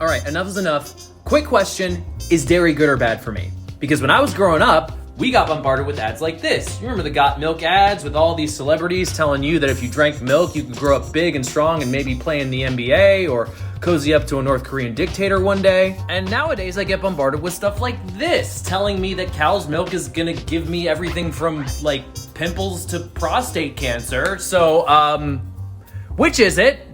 All right, enough is enough. Quick question, is dairy good or bad for me? Because when I was growing up, we got bombarded with ads like this. You remember the Got Milk ads with all these celebrities telling you that if you drank milk, you could grow up big and strong and maybe play in the NBA or cozy up to a North Korean dictator one day. And nowadays I get bombarded with stuff like this, telling me that cow's milk is gonna give me everything from like pimples to prostate cancer. So, which is it?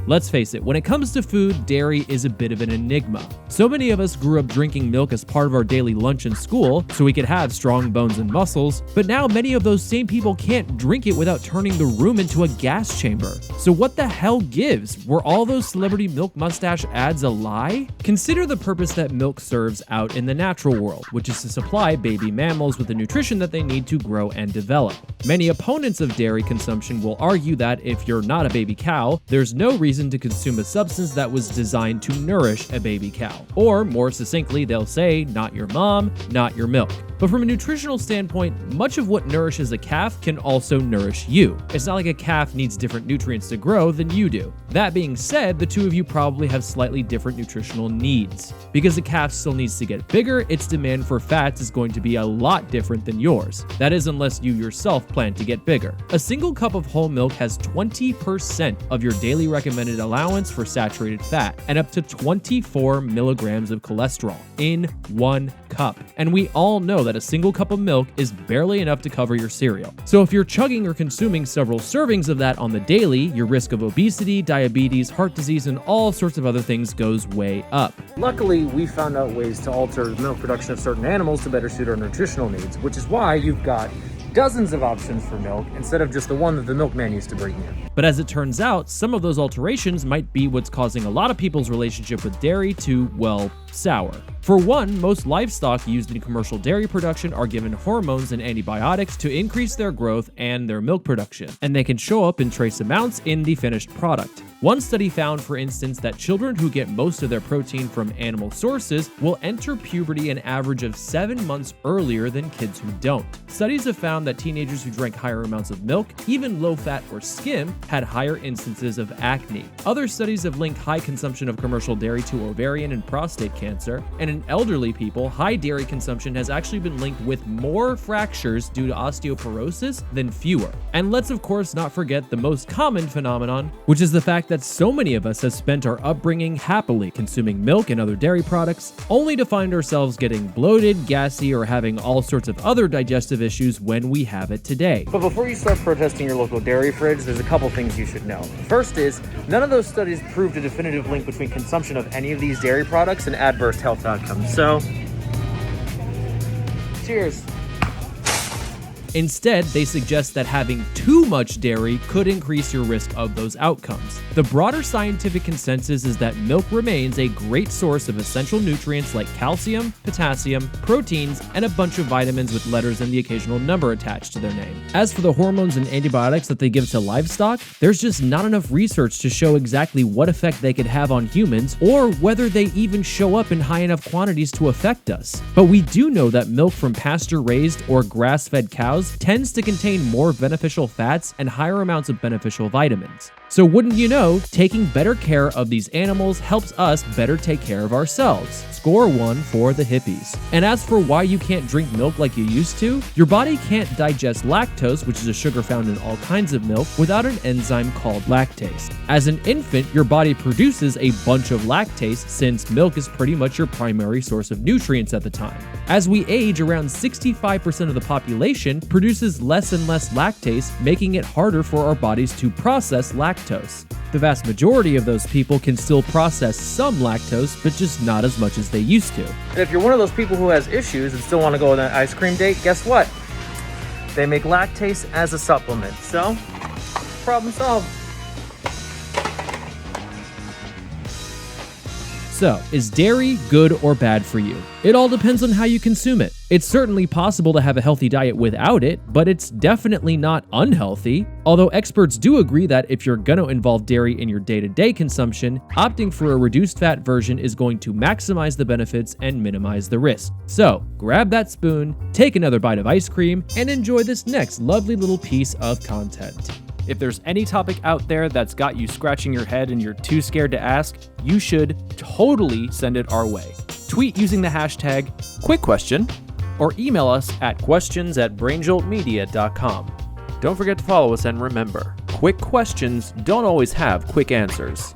Let's face it, when it comes to food, dairy is a bit of an enigma. So many of us grew up drinking milk as part of our daily lunch in school so we could have strong bones and muscles, but now many of those same people can't drink it without turning the room into a gas chamber. So what the hell gives? Were all those celebrity milk mustache ads a lie? Consider the purpose that milk serves out in the natural world, which is to supply baby mammals with the nutrition that they need to grow and develop. Many opponents of dairy consumption will argue that if you're not a baby cow, there's no reason to consume a substance that was designed to nourish a baby cow. Or more succinctly, they'll say, not your mom, not your milk. But from a nutritional standpoint, much of what nourishes a calf can also nourish you. It's not like a calf needs different nutrients to grow than you do. That being said, the two of you probably have slightly different nutritional needs. Because the calf still needs to get bigger, its demand for fats is going to be a lot different than yours. That is, unless you yourself plan to get bigger. A single cup of whole milk has 20% of your daily recommended allowance for saturated fat and up to 24 milligrams of cholesterol in one cup. And we all know that a single cup of milk is barely enough to cover your cereal. So if you're chugging or consuming several servings of that on the daily, your risk of obesity, diabetes, heart disease, and all sorts of other things goes way up. Luckily, we found out ways to alter the milk production of certain animals to better suit our nutritional needs, which is why you've got dozens of options for milk instead of just the one that the milkman used to bring you. But as it turns out, some of those alterations might be what's causing a lot of people's relationship with dairy to, well, sour. For one, most livestock used in commercial dairy production are given hormones and antibiotics to increase their growth and their milk production, and they can show up in trace amounts in the finished product. One study found, for instance, that children who get most of their protein from animal sources will enter puberty an average of 7 months earlier than kids who don't. Studies have found that teenagers who drank higher amounts of milk, even low-fat or skim, had higher instances of acne. Other studies have linked high consumption of commercial dairy to ovarian and prostate cancer, and in elderly people, high dairy consumption has actually been linked with more fractures due to osteoporosis than fewer. And let's of course not forget the most common phenomenon, which is the fact that so many of us have spent our upbringing happily consuming milk and other dairy products, only to find ourselves getting bloated, gassy, or having all sorts of other digestive issues when we have it today. But before you start protesting your local dairy fridge, there's a couple things you should know. First is, none of those studies proved a definitive link between consumption of any of these dairy products and adverse health outcomes. So, cheers. Instead, they suggest that having too much dairy could increase your risk of those outcomes. The broader scientific consensus is that milk remains a great source of essential nutrients like calcium, potassium, proteins, and a bunch of vitamins with letters and the occasional number attached to their name. As for the hormones and antibiotics that they give to livestock, there's just not enough research to show exactly what effect they could have on humans or whether they even show up in high enough quantities to affect us. But we do know that milk from pasture-raised or grass-fed cows tends to contain more beneficial fats and higher amounts of beneficial vitamins. So wouldn't you know, taking better care of these animals helps us better take care of ourselves. Score 1 for the hippies. And as for why you can't drink milk like you used to, your body can't digest lactose, which is a sugar found in all kinds of milk, without an enzyme called lactase. As an infant, your body produces a bunch of lactase since milk is pretty much your primary source of nutrients at the time. As we age, around 65% of the population produces less and less lactase, making it harder for our bodies to process lactose. The vast majority of those people can still process some lactose, but just not as much as they used to. And if you're one of those people who has issues and still want to go on an ice cream date, guess what? They make lactase as a supplement. So, problem solved. So, is dairy good or bad for you? It all depends on how you consume it. It's certainly possible to have a healthy diet without it, but it's definitely not unhealthy. Although experts do agree that if you're gonna involve dairy in your day-to-day consumption, opting for a reduced fat version is going to maximize the benefits and minimize the risk. So, grab that spoon, take another bite of ice cream, and enjoy this next lovely little piece of content. If there's any topic out there that's got you scratching your head and you're too scared to ask, you should totally send it our way. Tweet using the hashtag #QuickQuestion or email us at questions@brainjoltmedia.com. Don't forget to follow us, and remember, quick questions don't always have quick answers.